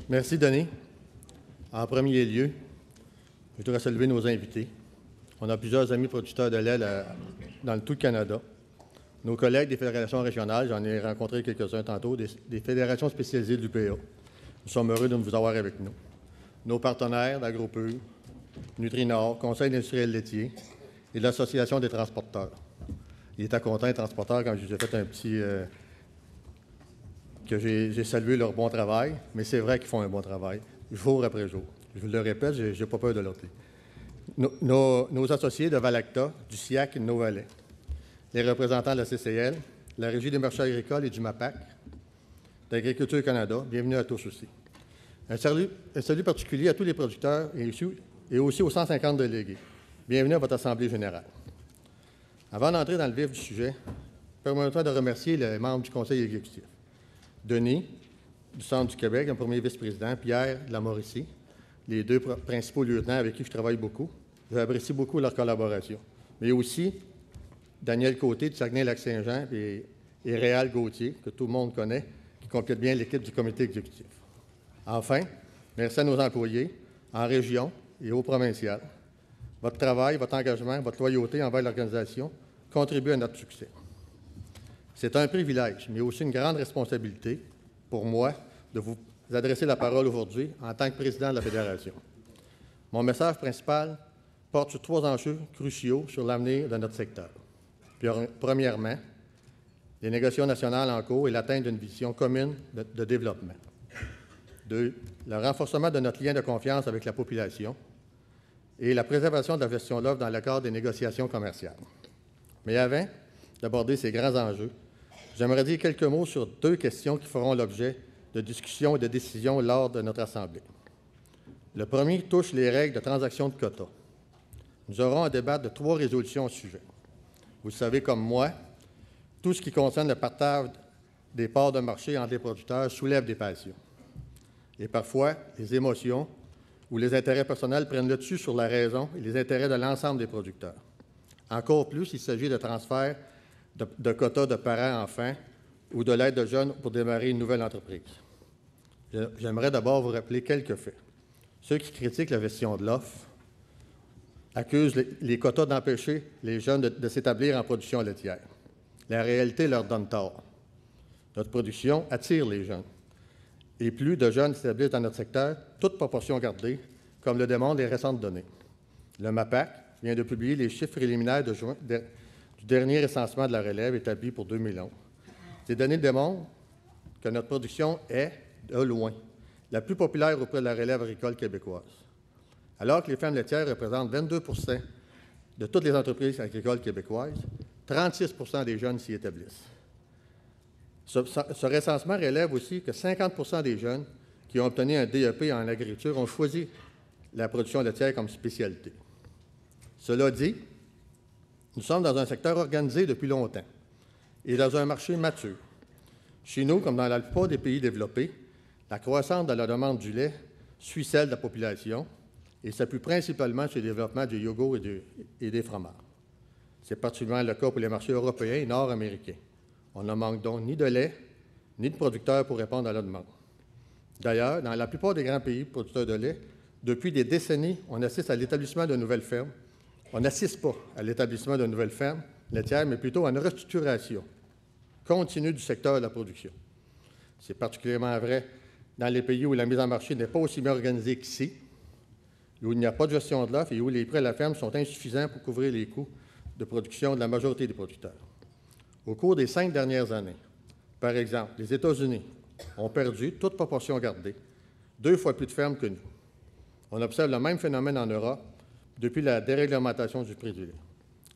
Merci, Denis. En premier lieu, je voudrais saluer nos invités. On a plusieurs amis producteurs de lait dans tout le Canada. Nos collègues des fédérations régionales, j'en ai rencontré quelques-uns tantôt, des fédérations spécialisées du PA. Nous sommes heureux de vous avoir avec nous. Nos partenaires d'AgroPur, Nutrinor, Conseil industriel laitier et l'Association des transporteurs. Il était content, les transporteurs, quand je vous ai fait un petit... que j'ai salué leur bon travail, mais c'est vrai qu'ils font un bon travail, jour après jour. Je vous le répète, je n'ai pas peur de leur dire. Nos associés de Valacta, du SIAC et de Novalet, les représentants de la CCL, la Régie des marchés agricoles et du MAPAC, d'Agriculture Canada, bienvenue à tous aussi. Un salut particulier à tous les producteurs et aussi aux 150 délégués. Bienvenue à votre Assemblée générale. Avant d'entrer dans le vif du sujet, permettez-moi de remercier les membres du Conseil exécutif. Denis, du Centre du Québec, un premier vice-président, Pierre de la Mauricie, les deux principaux lieutenants avec qui je travaille beaucoup. J'apprécie beaucoup leur collaboration. Mais aussi Daniel Côté du Saguenay-Lac-Saint-Jean et Réal Gauthier, que tout le monde connaît, qui complètent bien l'équipe du comité exécutif. Enfin, merci à nos employés en région et au provincial. Votre travail, votre engagement, votre loyauté envers l'organisation contribuent à notre succès. C'est un privilège, mais aussi une grande responsabilité pour moi de vous adresser la parole aujourd'hui en tant que président de la Fédération. Mon message principal porte sur 3 enjeux cruciaux sur l'avenir de notre secteur. Premièrement, les négociations nationales en cours et l'atteinte d'une vision commune de développement. 2, le renforcement de notre lien de confiance avec la population et la préservation de la gestion de l'offre dans le cadre des négociations commerciales. Mais avant d'aborder ces grands enjeux, j'aimerais dire quelques mots sur 2 questions qui feront l'objet de discussions et de décisions lors de notre Assemblée. Le premier touche les règles de transaction de quotas. Nous aurons à débattre de 3 résolutions au sujet. Vous le savez comme moi, tout ce qui concerne le partage des parts de marché entre les producteurs soulève des passions. Et parfois, les émotions ou les intérêts personnels prennent le dessus sur la raison et les intérêts de l'ensemble des producteurs. Encore plus, il s'agit de transferts de quotas de parents-enfants ou de l'aide de jeunes pour démarrer une nouvelle entreprise. J'aimerais d'abord vous rappeler quelques faits. Ceux qui critiquent la gestion de l'offre accusent les quotas d'empêcher les jeunes de s'établir en production laitière. La réalité leur donne tort. Notre production attire les jeunes. Et plus de jeunes s'établissent dans notre secteur, toute proportion gardée, comme le démontrent les récentes données. Le MAPAC vient de publier les chiffres préliminaires du dernier recensement de la relève établi pour 2011. Ces données démontrent que notre production est, de loin, la plus populaire auprès de la relève agricole québécoise. Alors que les fermes laitières représentent 22 % de toutes les entreprises agricoles québécoises, 36 % des jeunes s'y établissent. Ce recensement relève aussi que 50 % des jeunes qui ont obtenu un DEP en agriculture ont choisi la production laitière comme spécialité. Cela dit, nous sommes dans un secteur organisé depuis longtemps et dans un marché mature. Chez nous, comme dans la plupart des pays développés, la croissance de la demande du lait suit celle de la population et s'appuie principalement sur le développement du yogourt et des fromages. C'est particulièrement le cas pour les marchés européens et nord-américains. On ne manque donc ni de lait, ni de producteurs pour répondre à la demande. D'ailleurs, dans la plupart des grands pays producteurs de lait, depuis des décennies, on assiste à l'établissement de nouvelles fermes. On n'assiste pas à l'établissement de nouvelles fermes laitières, mais plutôt à une restructuration continue du secteur de la production. C'est particulièrement vrai dans les pays où la mise en marché n'est pas aussi bien organisée qu'ici, où il n'y a pas de gestion de l'offre et où les prix à la ferme sont insuffisants pour couvrir les coûts de production de la majorité des producteurs. Au cours des 5 dernières années, par exemple, les États-Unis ont perdu, toute proportion gardée, 2 fois plus de fermes que nous. On observe le même phénomène en Europe depuis la déréglementation du prix du lait.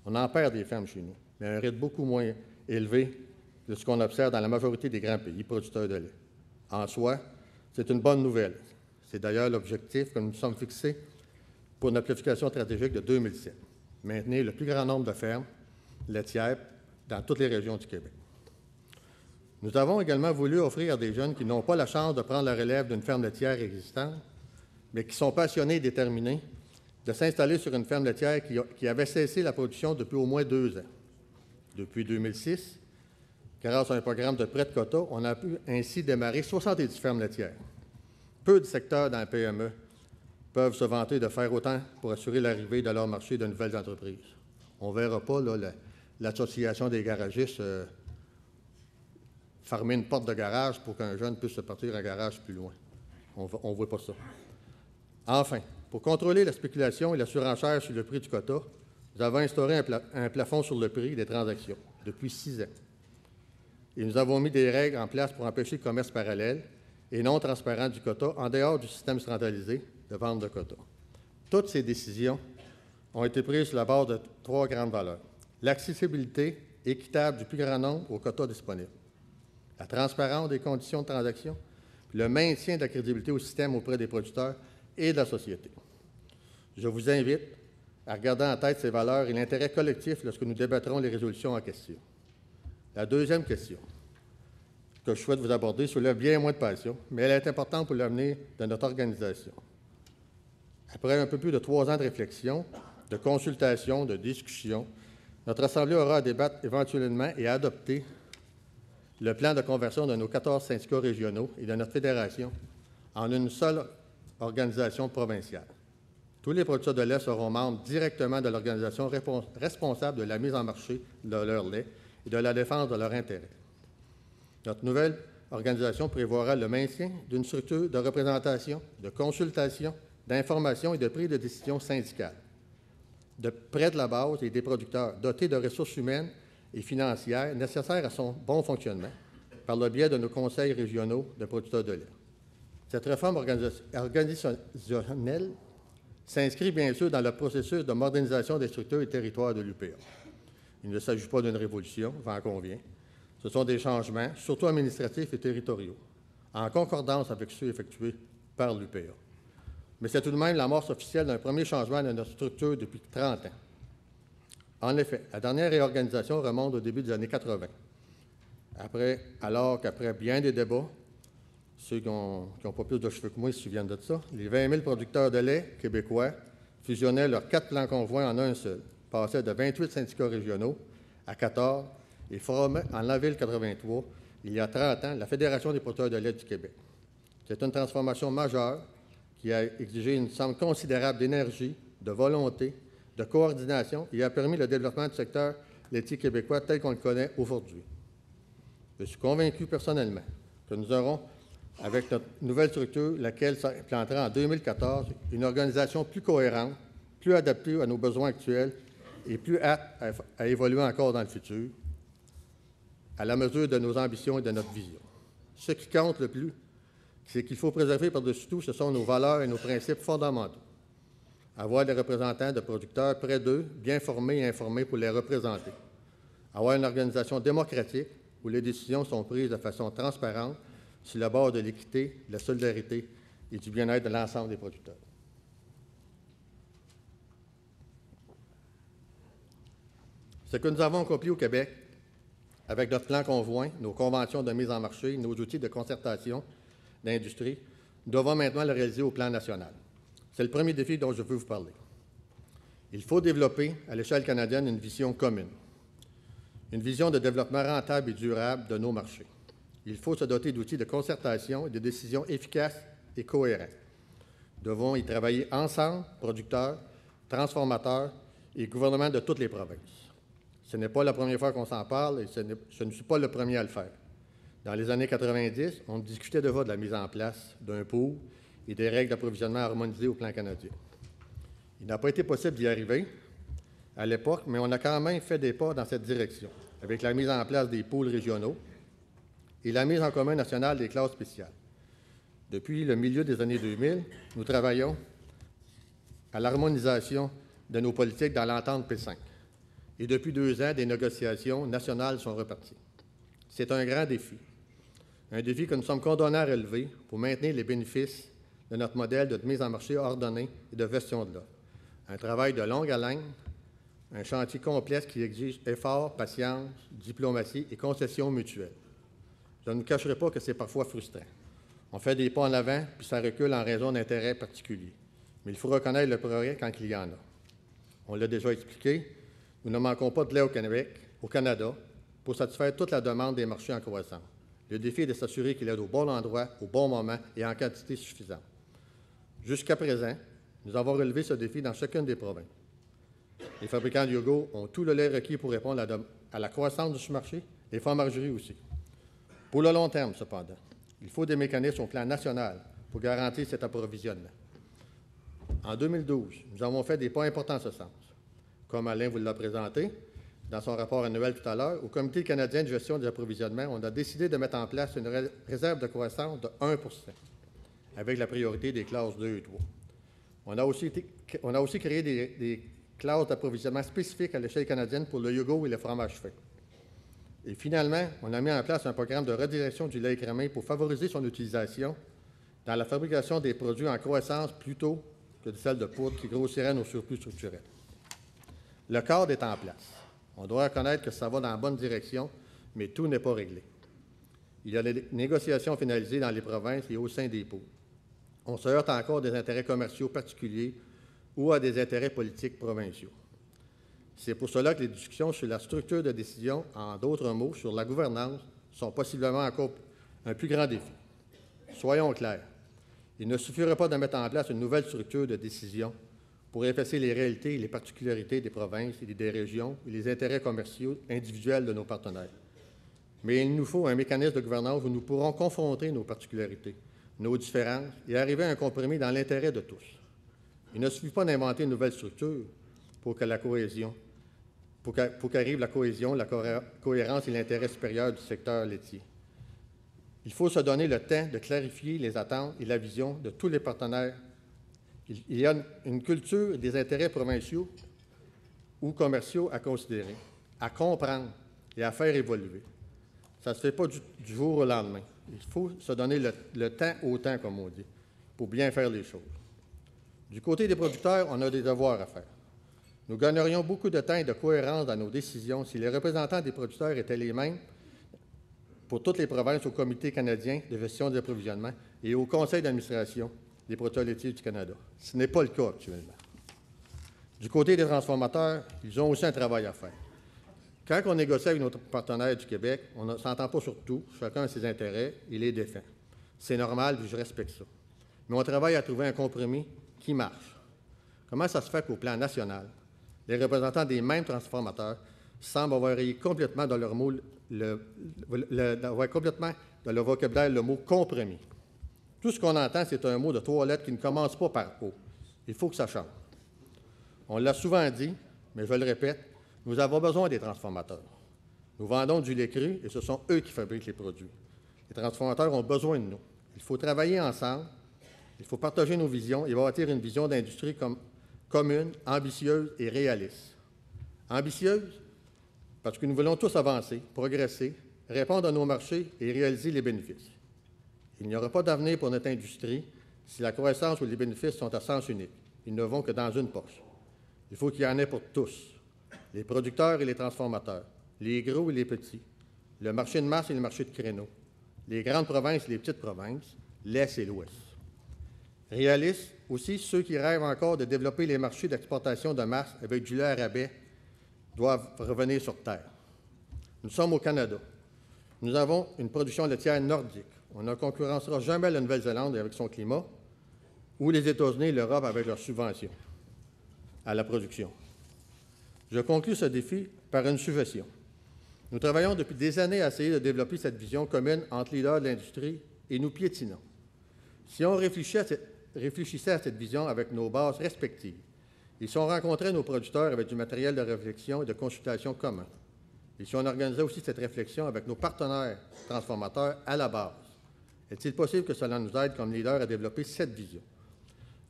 On en perd des fermes chez nous, mais à un rythme beaucoup moins élevé que ce qu'on observe dans la majorité des grands pays producteurs de lait. En soi, c'est une bonne nouvelle. C'est d'ailleurs l'objectif que nous nous sommes fixés pour notre planification stratégique de 2007, maintenir le plus grand nombre de fermes laitières dans toutes les régions du Québec. Nous avons également voulu offrir à des jeunes qui n'ont pas la chance de prendre la relève d'une ferme laitière existante, mais qui sont passionnés et déterminés, de s'installer sur une ferme laitière qui avait cessé la production depuis au moins 2 ans. Depuis 2006, grâce à un programme de prêt de quotas, on a pu ainsi démarrer 70 fermes laitières. peu de secteurs dans la PME peuvent se vanter de faire autant pour assurer l'arrivée de leur marché de nouvelles entreprises. On ne verra pas l'association des garagistes fermer une porte de garage pour qu'un jeune puisse se partir un garage plus loin. On ne voit pas ça. Enfin, pour contrôler la spéculation et la surenchère sur le prix du quota, nous avons instauré un plafond sur le prix des transactions depuis 6 ans. Et nous avons mis des règles en place pour empêcher le commerce parallèle et non transparent du quota en dehors du système centralisé de vente de quotas. Toutes ces décisions ont été prises sur la base de 3 grandes valeurs. L'accessibilité équitable du plus grand nombre aux quotas disponibles, la transparence des conditions de transaction, puis le maintien de la crédibilité au système auprès des producteurs et de la société. Je vous invite à regarder en tête ces valeurs et l'intérêt collectif lorsque nous débattrons les résolutions en question. La deuxième question que je souhaite vous aborder soulève bien moins de passion, mais elle est importante pour l'avenir de notre organisation. Après un peu plus de 3 ans de réflexion, de consultation, de discussion, notre Assemblée aura à débattre éventuellement et à adopter le plan de conversion de nos 14 syndicats régionaux et de notre fédération en une seule organisation provinciale. Tous les producteurs de lait seront membres directement de l'organisation responsable de la mise en marché de leur lait et de la défense de leurs intérêts. Notre nouvelle organisation prévoira le maintien d'une structure de représentation, de consultation, d'information et de prise de décision syndicale, de près de la base et des producteurs, dotés de ressources humaines et financières nécessaires à son bon fonctionnement par le biais de nos conseils régionaux de producteurs de lait. Cette réforme organisationnelle s'inscrit bien sûr dans le processus de modernisation des structures et territoires de l'UPA. Il ne s'agit pas d'une révolution, j'en conviens. Ce sont des changements, surtout administratifs et territoriaux, en concordance avec ceux effectués par l'UPA. Mais c'est tout de même l'amorce officielle d'un premier changement de notre structure depuis 30 ans. En effet, la dernière réorganisation remonte au début des années 80, alors qu'après bien des débats, ceux qui n'ont pas plus de cheveux que moi se souviennent de ça, les 20 000 producteurs de lait québécois fusionnaient leurs 4 plans conjoints en un seul, passaient de 28 syndicats régionaux à 14 et formaient en avril 83, il y a 30 ans, la Fédération des producteurs de lait du Québec. C'est une transformation majeure qui a exigé une somme considérable d'énergie, de volonté, de coordination et a permis le développement du secteur laitier québécois tel qu'on le connaît aujourd'hui. Je suis convaincu personnellement que nous aurons, avec notre nouvelle structure, laquelle s'implantera en 2014, une organisation plus cohérente, plus adaptée à nos besoins actuels et plus apte à évoluer encore dans le futur, à la mesure de nos ambitions et de notre vision. Ce qui compte le plus, c'est qu'il faut préserver par-dessus tout, ce sont nos valeurs et nos principes fondamentaux. Avoir des représentants de producteurs près d'eux, bien formés et informés pour les représenter. Avoir une organisation démocratique où les décisions sont prises de façon transparente sur la base de l'équité, de la solidarité et du bien-être de l'ensemble des producteurs. Ce que nous avons accompli au Québec, avec notre plan conjoint, nos conventions de mise en marché, nos outils de concertation d'industrie, nous devons maintenant le réaliser au plan national. C'est le premier défi dont je veux vous parler. Il faut développer, à l'échelle canadienne, une vision commune, une vision de développement rentable et durable de nos marchés. Il faut se doter d'outils de concertation et de décisions efficaces et cohérents. Nous devons y travailler ensemble, producteurs, transformateurs et gouvernements de toutes les provinces. Ce n'est pas la première fois qu'on s'en parle et je ne suis pas le premier à le faire. Dans les années 90, on discutait déjà de la mise en place d'un pool et des règles d'approvisionnement harmonisées au plan canadien. Il n'a pas été possible d'y arriver à l'époque, mais on a quand même fait des pas dans cette direction, avec la mise en place des pools régionaux et la mise en commun nationale des classes spéciales. Depuis le milieu des années 2000, nous travaillons à l'harmonisation de nos politiques dans l'entente P5. Et depuis 2 ans, des négociations nationales sont reparties. C'est un grand défi. Un défi que nous sommes condamnés à relever pour maintenir les bénéfices de notre modèle de mise en marché ordonnée et de gestion de l'offre. Un travail de longue haleine, un chantier complexe qui exige effort, patience, diplomatie et concessions mutuelles. Je ne vous cacherai pas que c'est parfois frustrant. On fait des pas en avant, puis ça recule en raison d'intérêts particuliers. Mais il faut reconnaître le progrès quand il y en a. On l'a déjà expliqué, nous ne manquons pas de lait au Québec, au Canada, pour satisfaire toute la demande des marchés en croissance. Le défi est de s'assurer qu'il aide au bon endroit, au bon moment et en quantité suffisante. Jusqu'à présent, nous avons relevé ce défi dans chacune des provinces. Les fabricants de yogourt ont tout le lait requis pour répondre à la croissance du marché, les fromageries aussi. Pour le long terme, cependant, il faut des mécanismes au plan national pour garantir cet approvisionnement. En 2012, nous avons fait des pas importants en ce sens. Comme Alain vous l'a présenté dans son rapport annuel tout à l'heure, au Comité canadien de gestion des approvisionnements, on a décidé de mettre en place une réserve de croissance de 1 avec la priorité des classes 2 et 3. On a aussi créé des classes d'approvisionnement spécifiques à l'échelle canadienne pour le yogourt et le fromage fait. Et finalement, on a mis en place un programme de redirection du lait écrémé pour favoriser son utilisation dans la fabrication des produits en croissance plutôt que de celle de poudre qui grossirait nos surplus structurels. Le cadre est en place. On doit reconnaître que ça va dans la bonne direction, mais tout n'est pas réglé. Il y a des négociations finalisées dans les provinces et au sein des pôles. On se heurte encore à des intérêts commerciaux particuliers ou à des intérêts politiques provinciaux. C'est pour cela que les discussions sur la structure de décision, en d'autres mots, sur la gouvernance, sont possiblement encore un plus grand défi. Soyons clairs, il ne suffirait pas de mettre en place une nouvelle structure de décision pour effacer les réalités et les particularités des provinces et des régions et les intérêts commerciaux individuels de nos partenaires. Mais il nous faut un mécanisme de gouvernance où nous pourrons confronter nos particularités, nos différences et arriver à un compromis dans l'intérêt de tous. Il ne suffit pas d'inventer une nouvelle structure pour qu'arrive la cohésion, la cohérence et l'intérêt supérieur du secteur laitier. Il faut se donner le temps de clarifier les attentes et la vision de tous les partenaires. Il y a une culture des intérêts provinciaux ou commerciaux à considérer, à comprendre et à faire évoluer. Ça ne se fait pas du jour au lendemain. Il faut se donner le temps au temps, comme on dit, pour bien faire les choses. Du côté des producteurs, on a des devoirs à faire. Nous gagnerions beaucoup de temps et de cohérence dans nos décisions si les représentants des producteurs étaient les mêmes pour toutes les provinces au Comité canadien de gestion des approvisionnements et au Conseil d'administration des producteurs laitiers du Canada. Ce n'est pas le cas actuellement. Du côté des transformateurs, ils ont aussi un travail à faire. Quand on négocie avec nos partenaires du Québec, on ne s'entend pas sur tout, chacun a ses intérêts, il les défend. C'est normal, puis je respecte ça. Mais on travaille à trouver un compromis qui marche. Comment ça se fait qu'au plan national, les représentants des mêmes transformateurs semblent avoir rayé complètement dans leur mot dans leur vocabulaire le mot « compromis ». Tout ce qu'on entend, c'est un mot de 3 lettres qui ne commence pas par « O ». Il faut que ça change. On l'a souvent dit, mais je le répète, nous avons besoin des transformateurs. Nous vendons du lait cru et ce sont eux qui fabriquent les produits. Les transformateurs ont besoin de nous. Il faut travailler ensemble, il faut partager nos visions et bâtir une vision d'industrie commune, ambitieuse et réaliste. Ambitieuse, parce que nous voulons tous avancer, progresser, répondre à nos marchés et réaliser les bénéfices. Il n'y aura pas d'avenir pour notre industrie si la croissance ou les bénéfices sont à sens unique. Ils ne vont que dans une poche. Il faut qu'il y en ait pour tous, les producteurs et les transformateurs, les gros et les petits, le marché de masse et le marché de créneau, les grandes provinces et les petites provinces, l'Est et l'Ouest. Réalistes aussi, ceux qui rêvent encore de développer les marchés d'exportation de masse avec du lait à rabais doivent revenir sur terre. Nous sommes au Canada. Nous avons une production laitière nordique. On ne concurrencera jamais la Nouvelle-Zélande avec son climat ou les États-Unis et l'Europe avec leurs subventions à la production. Je conclus ce défi par une suggestion. Nous travaillons depuis des années à essayer de développer cette vision commune entre leaders de l'industrie et nous piétinons. Si on réfléchissait à cette vision avec nos bases respectives, et si on rencontrait nos producteurs avec du matériel de réflexion et de consultation commun, et si on organisait aussi cette réflexion avec nos partenaires transformateurs à la base, est-il possible que cela nous aide comme leaders à développer cette vision?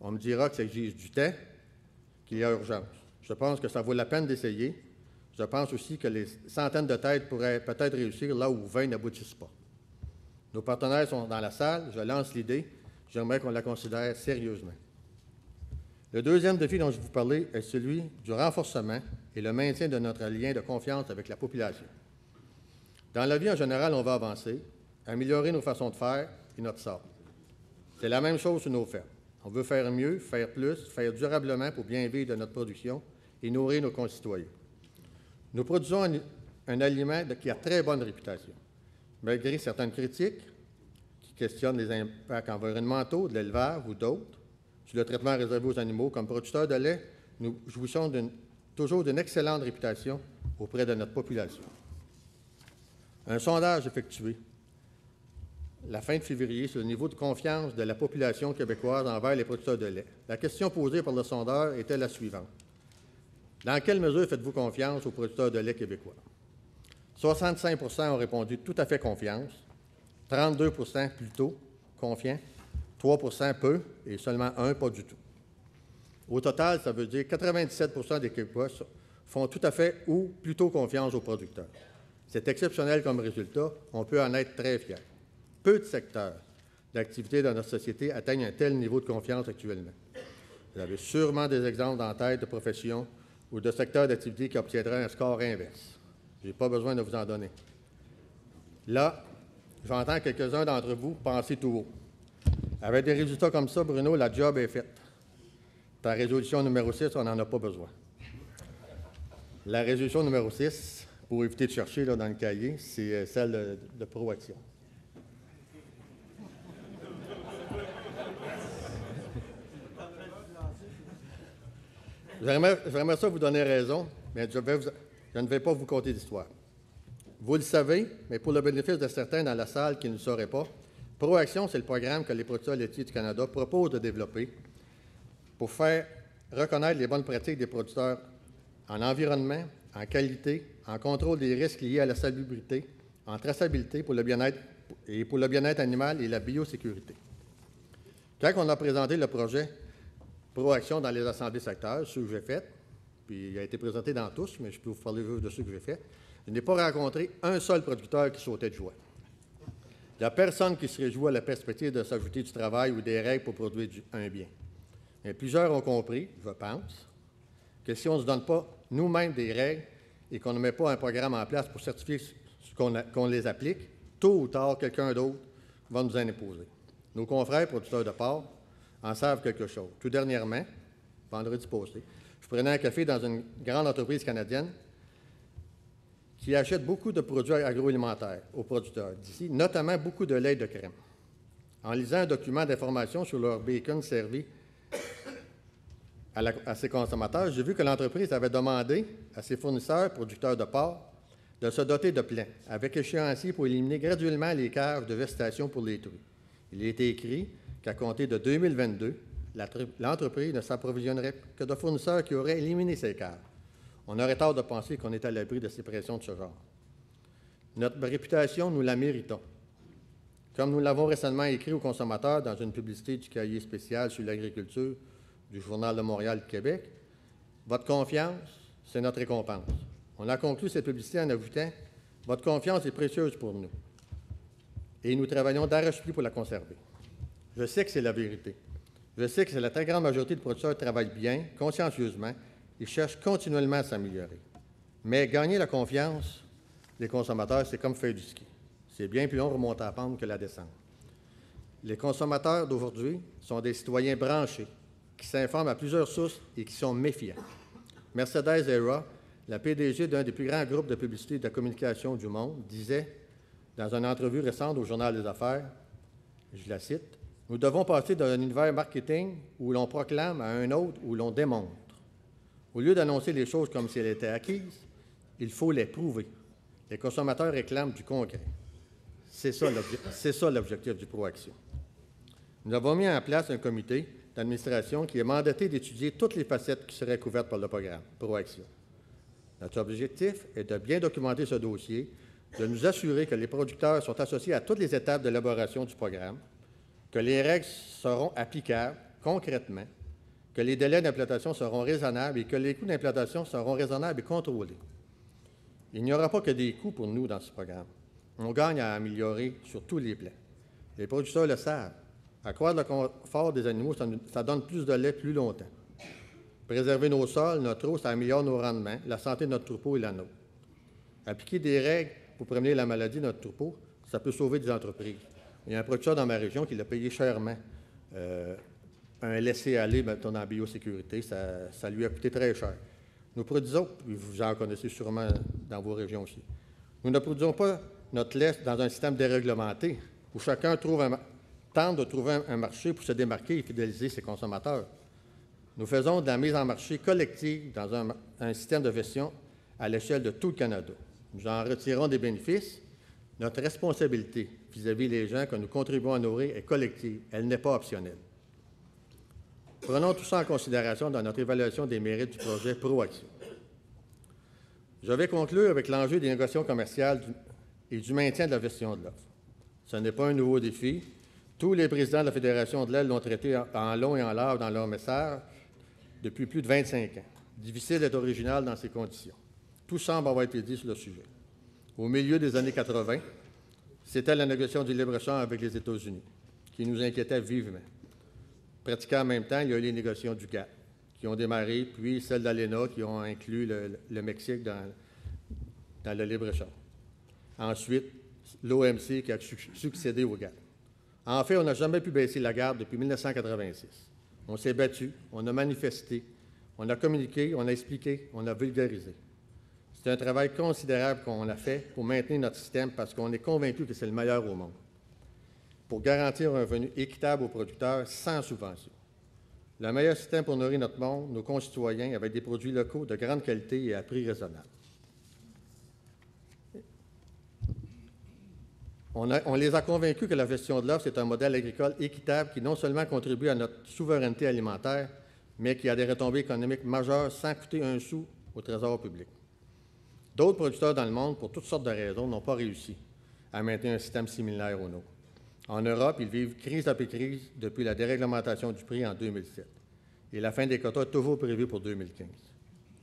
On me dira que ça exige du temps, qu'il y a urgence. Je pense que ça vaut la peine d'essayer. Je pense aussi que les centaines de têtes pourraient peut-être réussir là où 20 n'aboutissent pas. Nos partenaires sont dans la salle. Je lance l'idée. J'aimerais qu'on la considère sérieusement. Le deuxième défi dont je vais vous parler est celui du renforcement et le maintien de notre lien de confiance avec la population. Dans la vie en général, on va avancer, améliorer nos façons de faire et notre sort. C'est la même chose sur nos fermes. On veut faire mieux, faire plus, faire durablement pour bien vivre de notre production et nourrir nos concitoyens. Nous produisons un aliment qui a très bonne réputation. Malgré certaines critiques qui questionnent les impacts environnementaux de l'élevage ou d'autres sur le traitement réservé aux animaux, comme producteurs de lait, nous jouissons toujours d'une excellente réputation auprès de notre population. Un sondage effectué la fin de février sur le niveau de confiance de la population québécoise envers les producteurs de lait. La question posée par le sondeur était la suivante. Dans quelle mesure faites-vous confiance aux producteurs de lait québécois? 65 % ont répondu tout à fait confiance, 32 % plutôt confiants, 3 % peu et seulement 1 pas du tout. Au total, ça veut dire que 97 % des Québécois font tout à fait ou plutôt confiance aux producteurs. C'est exceptionnel comme résultat, on peut en être très fier. Peu de secteurs d'activité dans notre société atteignent un tel niveau de confiance actuellement. Vous avez sûrement des exemples en tête de professions ou de secteurs d'activité qui obtiendraient un score inverse. Je n'ai pas besoin de vous en donner. Là, j'entends quelques-uns d'entre vous penser tout haut. Avec des résultats comme ça, Bruno, la job est faite. Ta résolution numéro 6, on n'en a pas besoin. La résolution numéro 6, pour éviter de chercher là, dans le cahier, c'est celle de Proaction. J'aimerais ça vous donner raison, mais je ne vais pas vous conter d'histoire. Vous le savez, mais pour le bénéfice de certains dans la salle qui ne le sauraient pas, Proaction, c'est le programme que les producteurs laitiers du Canada proposent de développer pour faire reconnaître les bonnes pratiques des producteurs en environnement, en qualité, en contrôle des risques liés à la salubrité, en traçabilité pour le bien-être animal et la biosécurité. Quand on a présenté le projet Proaction dans les assemblées secteurs, ceux que j'ai fait, puis il a été présenté dans tous, mais je peux vous parler de ceux que j'ai fait, je n'ai pas rencontré un seul producteur qui sautait de joie. Il n'y a personne qui se réjouit à la perspective de s'ajouter du travail ou des règles pour produire un bien. Mais plusieurs ont compris, je pense, que si on ne se donne pas nous-mêmes des règles et qu'on ne met pas un programme en place pour certifier qu'on les applique, tôt ou tard, quelqu'un d'autre va nous en imposer. Nos confrères producteurs de porc en savent quelque chose. Tout dernièrement, vendredi passé, je prenais un café dans une grande entreprise canadienne qui achète beaucoup de produits agroalimentaires aux producteurs d'ici, notamment beaucoup de lait et de crème. En lisant un document d'information sur leur bacon servi à ses consommateurs, j'ai vu que l'entreprise avait demandé à ses fournisseurs producteurs de porc de se doter de plans, avec échéancier pour éliminer graduellement les caves de vestation pour les truies. Il a été écrit qu'à compter de 2022, l'entreprise ne s'approvisionnerait que de fournisseurs qui auraient éliminé ces caves. On aurait tort de penser qu'on est à l'abri de ces pressions de ce genre. Notre réputation, nous la méritons. Comme nous l'avons récemment écrit aux consommateurs dans une publicité du cahier spécial sur l'agriculture du Journal de Montréal de Québec, votre confiance, c'est notre récompense. On a conclu cette publicité en ajoutant « Votre confiance est précieuse pour nous et nous travaillons d'arrache-pied pour la conserver. » Je sais que c'est la vérité. Je sais que la très grande majorité de producteurs travaillent bien, consciencieusement, ils cherchent continuellement à s'améliorer. Mais gagner la confiance des consommateurs, c'est comme faire du ski. C'est bien plus long remonter à la pente que la descente. Les consommateurs d'aujourd'hui sont des citoyens branchés, qui s'informent à plusieurs sources et qui sont méfiants. Mercedes Era, la PDG d'un des plus grands groupes de publicité et de communication du monde, disait dans une entrevue récente au Journal des Affaires, je la cite, « Nous devons passer d'un univers marketing où l'on proclame à un autre où l'on démontre. Au lieu d'annoncer les choses comme si elles étaient acquises, il faut les prouver. Les consommateurs réclament du concret. » C'est ça l'objectif du Proaction. Nous avons mis en place un comité d'administration qui est mandaté d'étudier toutes les facettes qui seraient couvertes par le programme Proaction. Notre objectif est de bien documenter ce dossier, de nous assurer que les producteurs sont associés à toutes les étapes de l'élaboration du programme, que les règles seront applicables concrètement, que les délais d'implantation seront raisonnables et que les coûts d'implantation seront raisonnables et contrôlés. Il n'y aura pas que des coûts pour nous dans ce programme. On gagne à améliorer sur tous les plans. Les producteurs le savent. Accroître le confort des animaux, ça donne plus de lait plus longtemps. Préserver nos sols, notre eau, ça améliore nos rendements, la santé de notre troupeau et la nôtre. Appliquer des règles pour prévenir la maladie de notre troupeau, ça peut sauver des entreprises. Il y a un producteur dans ma région qui l'a payé chèrement un laisser-aller, mettons, dans la biosécurité. Ça lui a coûté très cher. Nous produisons, vous en connaissez sûrement dans vos régions aussi, nous ne produisons pas notre lait dans un système déréglementé où chacun tente de trouver un marché pour se démarquer et fidéliser ses consommateurs. Nous faisons de la mise en marché collective dans un système de gestion à l'échelle de tout le Canada. Nous en retirons des bénéfices. Notre responsabilité vis-à-vis des gens que nous contribuons à nourrir est collective. Elle n'est pas optionnelle. Prenons tout ça en considération dans notre évaluation des mérites du projet Proaction. Je vais conclure avec l'enjeu des négociations commerciales et du maintien de la gestion de l'offre. Ce n'est pas un nouveau défi. Tous les présidents de la Fédération de l'aile l'ont traité en long et en large dans leur message depuis plus de 25 ans. Difficile d'être original dans ces conditions. Tout semble avoir été dit sur le sujet. Au milieu des années 80, c'était la négociation du libre-échange avec les États-Unis qui nous inquiétait vivement. Pratiquement en même temps, il y a eu les négociations du GATT qui ont démarré, puis celles d'ALENA qui ont inclus le Mexique dans le libre-échange. Ensuite, l'OMC qui a succédé au GATT. En fait, on n'a jamais pu baisser la garde depuis 1986. On s'est battu, on a manifesté, on a communiqué, on a expliqué, on a vulgarisé. C'est un travail considérable qu'on a fait pour maintenir notre système parce qu'on est convaincu que c'est le meilleur au monde, pour garantir un revenu équitable aux producteurs sans subvention. Le meilleur système pour nourrir notre monde, nos concitoyens, avec des produits locaux de grande qualité et à prix raisonnable. On les a convaincus que la gestion de l'offre, c'est un modèle agricole équitable qui non seulement contribue à notre souveraineté alimentaire, mais qui a des retombées économiques majeures sans coûter un sou au trésor public. D'autres producteurs dans le monde, pour toutes sortes de raisons, n'ont pas réussi à maintenir un système similaire au nôtre. En Europe, ils vivent crise après crise depuis la déréglementation du prix en 2007. Et la fin des quotas est toujours prévue pour 2015.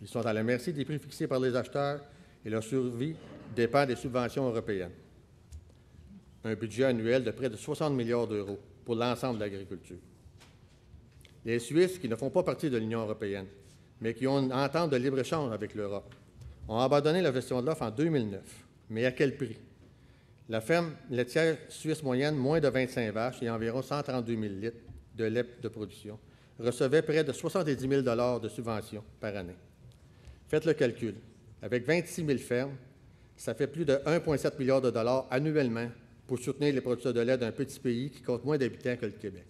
Ils sont à la merci des prix fixés par les acheteurs et leur survie dépend des subventions européennes. Un budget annuel de près de 60 milliards d'euros pour l'ensemble de l'agriculture. Les Suisses, qui ne font pas partie de l'Union européenne, mais qui ont une entente de libre-échange avec l'Europe, ont abandonné la gestion de l'offre en 2009. Mais à quel prix? La ferme laitière suisse moyenne, moins de 25 vaches et environ 132 000 litres de lait de production, recevait près de 70 000 $ de subventions par année. Faites le calcul. Avec 26 000 fermes, ça fait plus de 1,7 milliard de dollars annuellement pour soutenir les producteurs de lait d'un petit pays qui compte moins d'habitants que le Québec.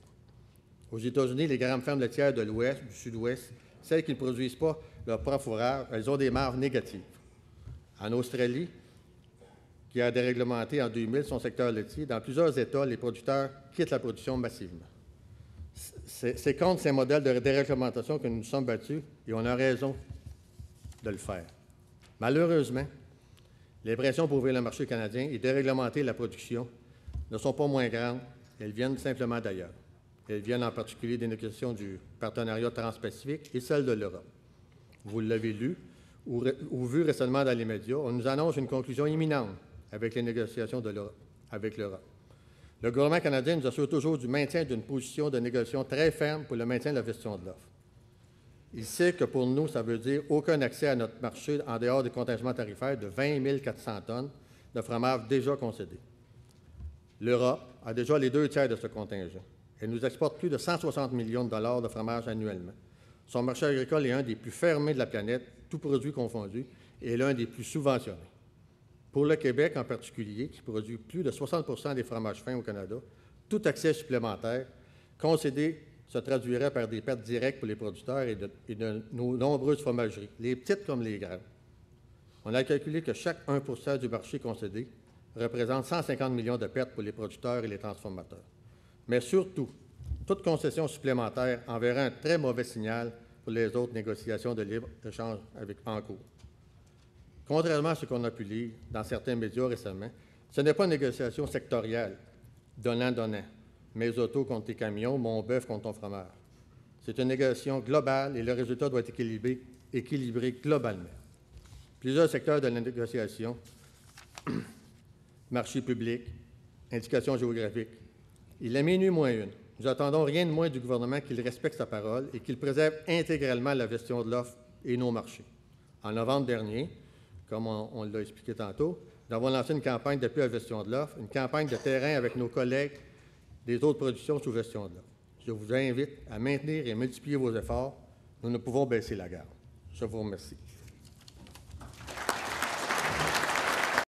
Aux États-Unis, les grandes fermes laitières de l'Ouest, du Sud-Ouest, celles qui ne produisent pas leur propre fourrage, elles ont des marges négatives. En Australie, qui a déréglementé en 2000 son secteur laitier, dans plusieurs États, les producteurs quittent la production massivement. C'est contre ces modèles de déréglementation que nous nous sommes battus et on a raison de le faire. Malheureusement, les pressions pour ouvrir le marché canadien et déréglementer la production ne sont pas moins grandes, elles viennent simplement d'ailleurs. Elles viennent en particulier des négociations du partenariat transpacifique et celles de l'Europe. Vous l'avez lu ou vu récemment dans les médias, on nous annonce une conclusion imminente avec les négociations avec l'Europe. Le gouvernement canadien nous assure toujours du maintien d'une position de négociation très ferme pour le maintien de la gestion de l'offre. Il sait que pour nous, ça veut dire aucun accès à notre marché en dehors des contingentements tarifaires de 20 400 tonnes de fromage déjà concédés. L'Europe a déjà les 2 tiers de ce contingent. Elle nous exporte plus de 160 millions de dollars de fromage annuellement. Son marché agricole est un des plus fermés de la planète, tous produits confondus, et l'un des plus subventionnés. Pour le Québec en particulier, qui produit plus de 60 des fromages fins au Canada, tout accès supplémentaire concédé se traduirait par des pertes directes pour les producteurs et de nos nombreuses fromageries, les petites comme les grandes. On a calculé que chaque 1 % du marché concédé représente 150 millions de pertes pour les producteurs et les transformateurs. Mais surtout, toute concession supplémentaire enverrait un très mauvais signal pour les autres négociations de libre-échange en cours. Contrairement à ce qu'on a pu lire dans certains médias récemment, ce n'est pas une négociation sectorielle, donnant-donnant, mes autos contre tes camions, mon bœuf contre ton fromage. C'est une négociation globale et le résultat doit être équilibré globalement. Plusieurs secteurs de la négociation, marché public, indications géographiques. Il est minuit moins une. Nous attendons rien de moins du gouvernement qu'il respecte sa parole et qu'il préserve intégralement la gestion de l'offre et nos marchés. En novembre dernier, comme on l'a expliqué tantôt, nous avons lancé une campagne d'appui à la gestion de l'offre, une campagne de terrain avec nos collègues des autres productions sous gestion de l'offre. Je vous invite à maintenir et multiplier vos efforts. Nous ne pouvons baisser la garde. Je vous remercie.